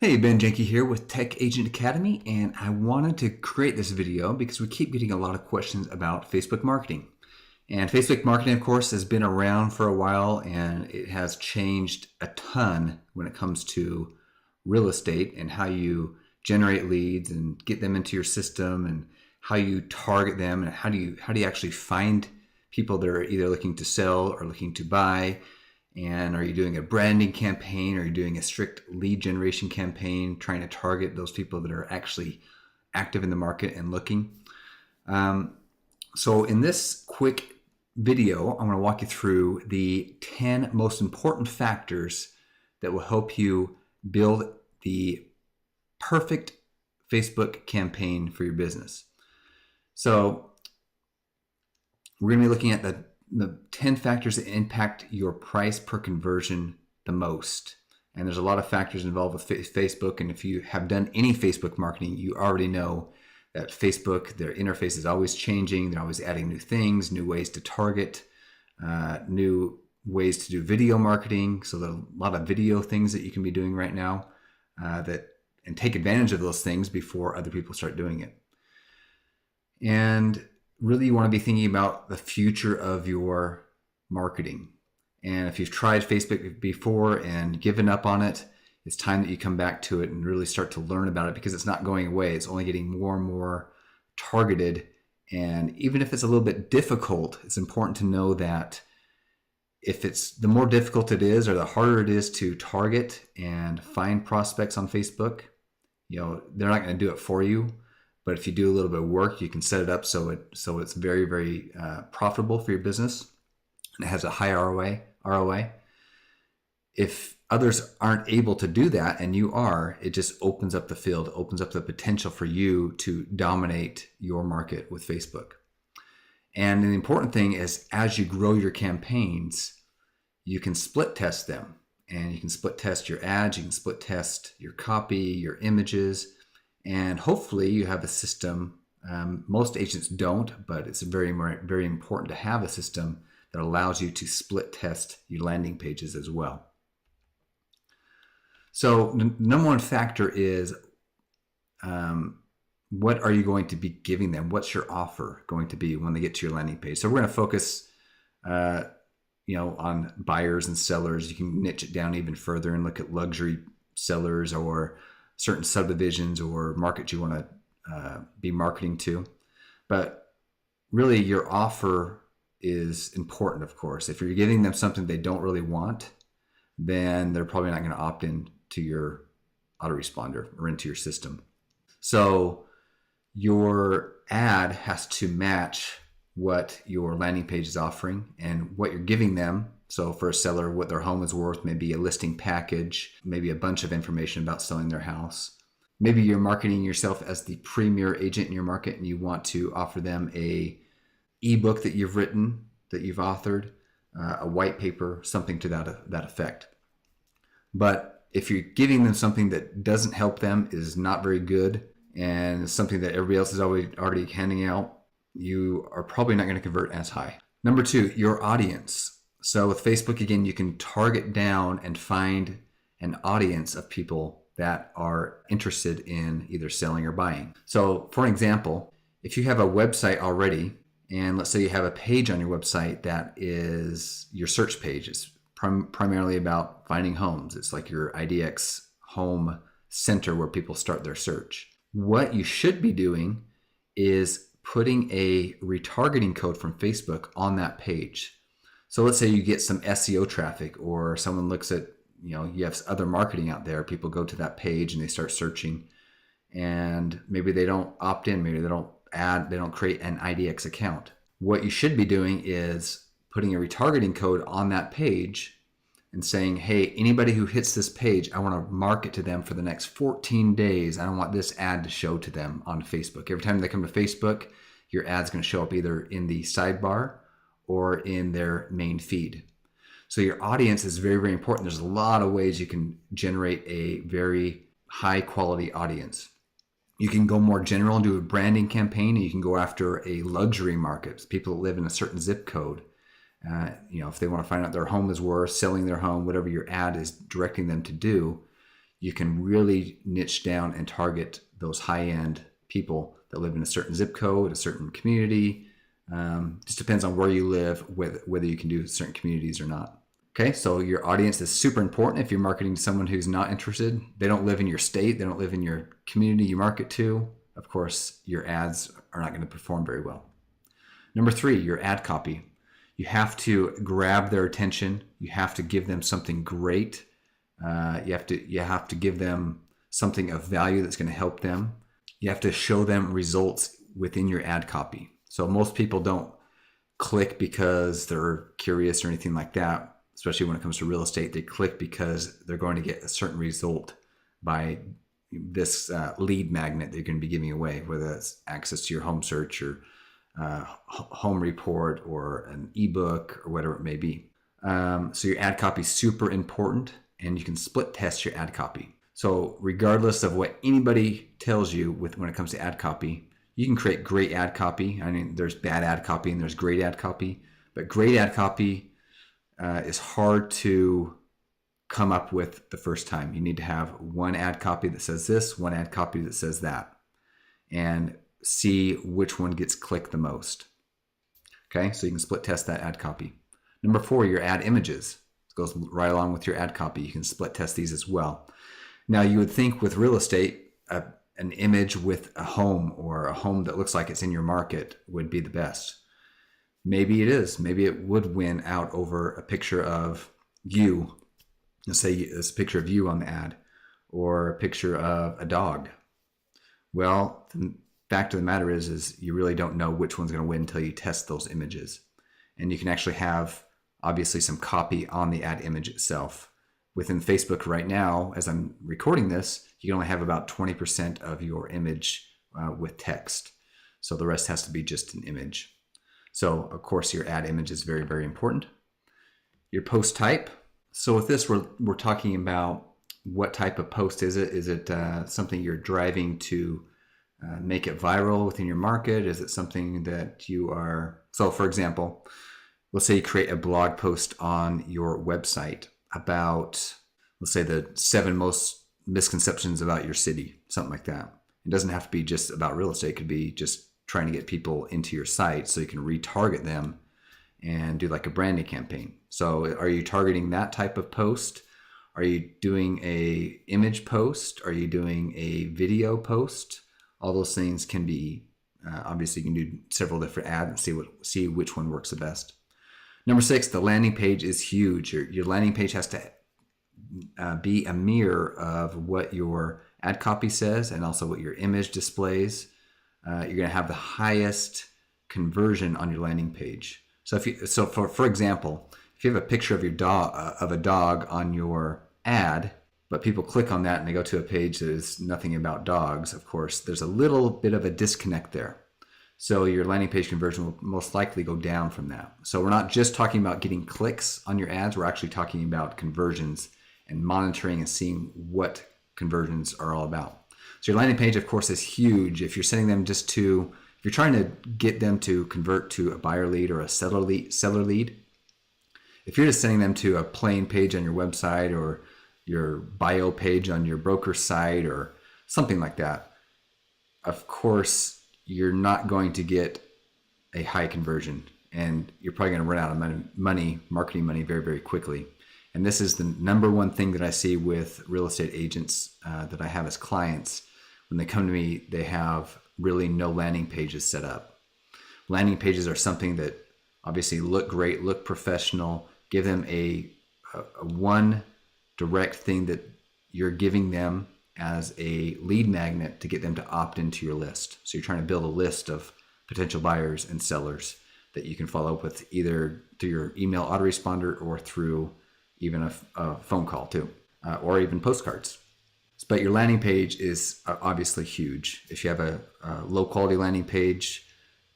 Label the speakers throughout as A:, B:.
A: Hey, Ben Jenke here with Tech Agent Academy, and I wanted to create this video because we keep getting a lot of questions about Facebook marketing. And Facebook marketing, of course, has been around for a while, and it has changed a ton when it comes to real estate and how you generate leads and get them into your system and how you target them and how do you actually find people that are either looking to sell or looking to buy. And are you doing a branding campaign? Are you doing a strict lead generation campaign, trying to target those people that are actually active in the market and looking? So in this quick video, I'm going to walk you through the 10 most important factors that will help you build the perfect Facebook campaign for your business. So we're going to be looking at the 10 factors that impact your price per conversion the most. And there's a lot of factors involved with Facebook. And if you have done any Facebook marketing, you already know that Facebook, their interface is always changing. They're always adding new things, new ways to target, new ways to do video marketing. So there's a lot of video things that you can be doing right now and take advantage of those things before other people start doing it. And really, you want to be thinking about the future of your marketing. And if you've tried Facebook before and given up on it, it's time that you come back to it and really start to learn about it, because it's not going away. It's only getting more and more targeted. And even if it's a little bit difficult, it's important to know that the more difficult it is or the harder it is to target and find prospects on Facebook, they're not going to do it for you. But if you do a little bit of work, you can set it up so it's very, very profitable for your business, and it has a high ROI. If others aren't able to do that and you are, it just opens up the field, opens up the potential for you to dominate your market with Facebook. And the important thing is, as you grow your campaigns, you can split test them, and you can split test your ads, you can split test your copy, your images. And hopefully you have a system. Most agents don't, but it's very, very important to have a system that allows you to split test your landing pages as well. So the number one factor is, what are you going to be giving them? What's your offer going to be when they get to your landing page? So we're going to focus, on buyers and sellers. You can niche it down even further and look at luxury sellers or certain subdivisions or markets you want to be marketing to. But really, your offer is important, of course. If you're giving them something they don't really want, then they're probably not going to opt in to your autoresponder or into your system. So your ad has to match what your landing page is offering and what you're giving them. So for a seller, what their home is worth, maybe a listing package, maybe a bunch of information about selling their house. Maybe you're marketing yourself as the premier agent in your market and you want to offer them a ebook that you've written, that you've authored, a white paper, something to that effect. But if you're giving them something that doesn't help them, is not very good, and something that everybody else is already handing out, you are probably not going to convert as high. Number two, your audience. So with Facebook, again, you can target down and find an audience of people that are interested in either selling or buying. So for example, if you have a website already, and let's say you have a page on your website that is your search page, it's primarily about finding homes. It's like your IDX home center where people start their search. What you should be doing is putting a retargeting code from Facebook on that page. So let's say you get some SEO traffic, or someone looks at, you have other marketing out there. People go to that page and they start searching, and maybe they don't opt in. Maybe they don't create an IDX account. What you should be doing is putting a retargeting code on that page and saying, hey, anybody who hits this page, I want to market to them for the next 14 days. I don't want this ad to show to them on Facebook. Every time they come to Facebook, your ad's going to show up either in the sidebar or in their main feed. So your audience is very, very important. There's a lot of ways you can generate a very high quality audience. You can go more general and do a branding campaign, and you can go after a luxury market, people that live in a certain zip code. If they want to find out their home is worth, selling their home, whatever your ad is directing them to do, you can really niche down and target those high-end people that live in a certain zip code, a certain community. Just depends on where you live, whether you can do certain communities or not. Okay, so your audience is super important. If you're marketing to someone who's not interested, they don't live in your state, they don't live in your community you market to, of course, your ads are not going to perform very well. Number 3, your ad copy. You have to grab their attention. You have to give them something great. You have to give them something of value that's going to help them. You have to show them results within your ad copy. So most people don't click because they're curious or anything like that. Especially when it comes to real estate, they click because they're going to get a certain result by this lead magnet they're going to be giving away, whether that's access to your home search or home report or an ebook or whatever it may be. So your ad copy is super important, and you can split test your ad copy. So regardless of what anybody tells you when it comes to ad copy, you can create great ad copy. I mean, there's bad ad copy and there's great ad copy, but great ad copy is hard to come up with the first time. You need to have one ad copy that says this, one ad copy that says that, and see which one gets clicked the most. Okay, so you can split test that ad copy. Number 4, your ad images. This goes right along with your ad copy. You can split test these as well. Now, you would think with real estate, an image with a home or a home that looks like it's in your market would be the best. Maybe it is. Maybe it would win out over a picture of you. Let's say it's a picture of you on the ad, or a picture of a dog. Well, the fact of the matter is you really don't know which one's going to win until you test those images. And you can actually have, obviously, some copy on the ad image itself. Within Facebook right now, as I'm recording this, you can only have about 20% of your image with text. So the rest has to be just an image. So, of course, your ad image is very, very important. Your post type. So with this, we're talking about what type of post is it? Is it something you're driving to make it viral within your market? Is it something that you are... So, for example, let's say you create a blog post on your website about, let's say, the 7 most misconceptions about your city, something like that. It doesn't have to be just about real estate. It could be just trying to get people into your site so you can retarget them and do like a branding campaign. So are you targeting that type of post? Are you doing a image post? Are you doing a video post? All those things can be, obviously you can do several different ads and see which one works the best. Number 6, the landing page is huge. Your landing page has to be a mirror of what your ad copy says and also what your image displays. You're going to have the highest conversion on your landing page. So for example, if you have a picture of a dog on your ad, but people click on that and they go to a page that is nothing about dogs, of course, there's a little bit of a disconnect there. So your landing page conversion will most likely go down from that. So we're not just talking about getting clicks on your ads, we're actually talking about conversions and monitoring and seeing what conversions are all about. So your landing page, of course, is huge. If you're sending them if you're trying to get them to convert to a buyer lead or a seller lead, if you're just sending them to a plain page on your website or your bio page on your broker site or something like that, of course, you're not going to get a high conversion, and you're probably going to run out of marketing money very, very quickly. And this is the number one thing that I see with real estate agents that I have as clients. When they come to me, they have really no landing pages set up. Landing pages are something that obviously look great, look professional, give them a one direct thing that you're giving them as a lead magnet to get them to opt into your list. So you're trying to build a list of potential buyers and sellers that you can follow up with either through your email autoresponder or through even a phone call too, or even postcards. But your landing page is obviously huge. If you have a low quality landing page,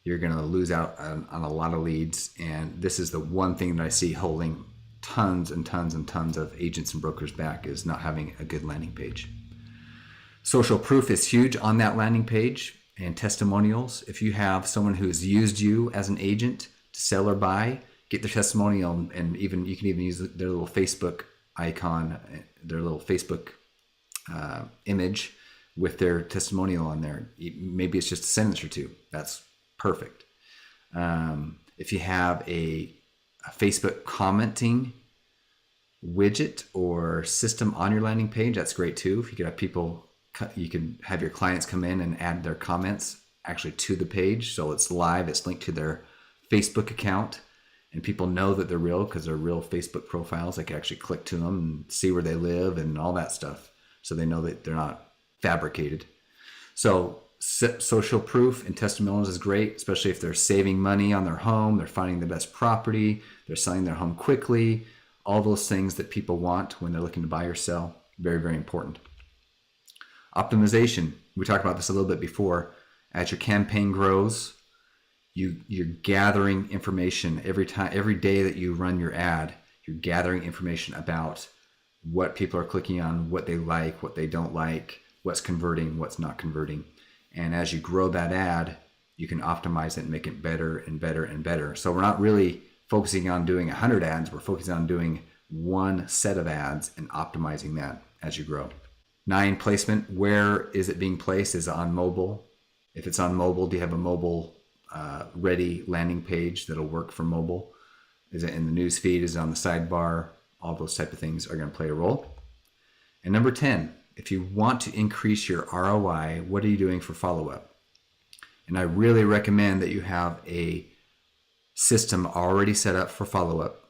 A: you're going to lose out on a lot of leads. And this is the one thing that I see holding tons and tons and tons of agents and brokers back, is not having a good landing page. Social proof is huge on that landing page, and testimonials. If you have someone who's used you as an agent to sell or buy, get their testimonial, and you can even use their little Facebook icon, their little Facebook image with their testimonial on there. Maybe it's just a sentence or two. That's perfect. If you have a Facebook commenting widget or system on your landing page, that's great too. If you could have people, you can have your clients come in and add their comments actually to the page, so it's live, it's linked to their Facebook account, and people know that they're real because they're real Facebook profiles. They can actually click to them and see where they live and all that stuff, so they know that they're not fabricated. So social proof and testimonials is great, especially if they're saving money on their home, they're finding the best property, they're selling their home quickly, all those things that people want when they're looking to buy or sell. Very, very important. Optimization. We talked about this a little bit before. As your campaign grows, you're gathering information every day that you run your ad. You're gathering information about what people are clicking on, what they like, what they don't like, what's converting, what's not converting. And as you grow that ad, you can optimize it and make it better and better and better. So we're not really focusing on doing 100 ads. We're focusing on doing one set of ads and optimizing that as you grow. 9, placement. Where is it being placed? Is it on mobile? If it's on mobile, do you have a mobile ready landing page that'll work for mobile? Is it in the news feed? Is it on the sidebar? All those type of things are going to play a role. And number 10, if you want to increase your ROI, what are you doing for follow-up? And I really recommend that you have a system already set up for follow-up.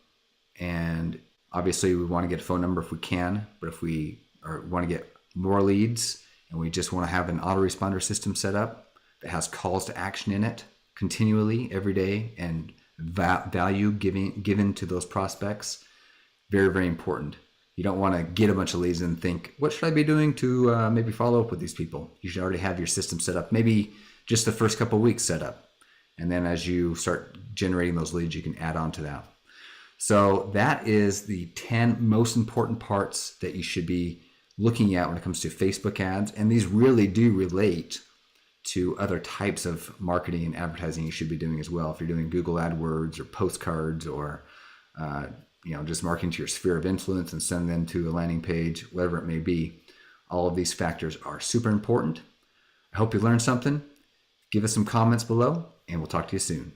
A: And obviously we want to get a phone number if we can, but if we want to get more leads and we just want to have an autoresponder system set up that has calls to action in it continually every day and value given to those prospects, very, very important. You don't want to get a bunch of leads and think, what should I be doing to maybe follow up with these people? You should already have your system set up, maybe just the first couple of weeks set up. And then as you start generating those leads, you can add on to that. So that is the 10 most important parts that you should be looking at when it comes to Facebook ads. And these really do relate to other types of marketing and advertising you should be doing as well. If you're doing Google AdWords or postcards or just marketing to your sphere of influence and send them to a landing page, whatever it may be, all of these factors are super important. I hope you learned something. Give us some comments below, and we'll talk to you soon.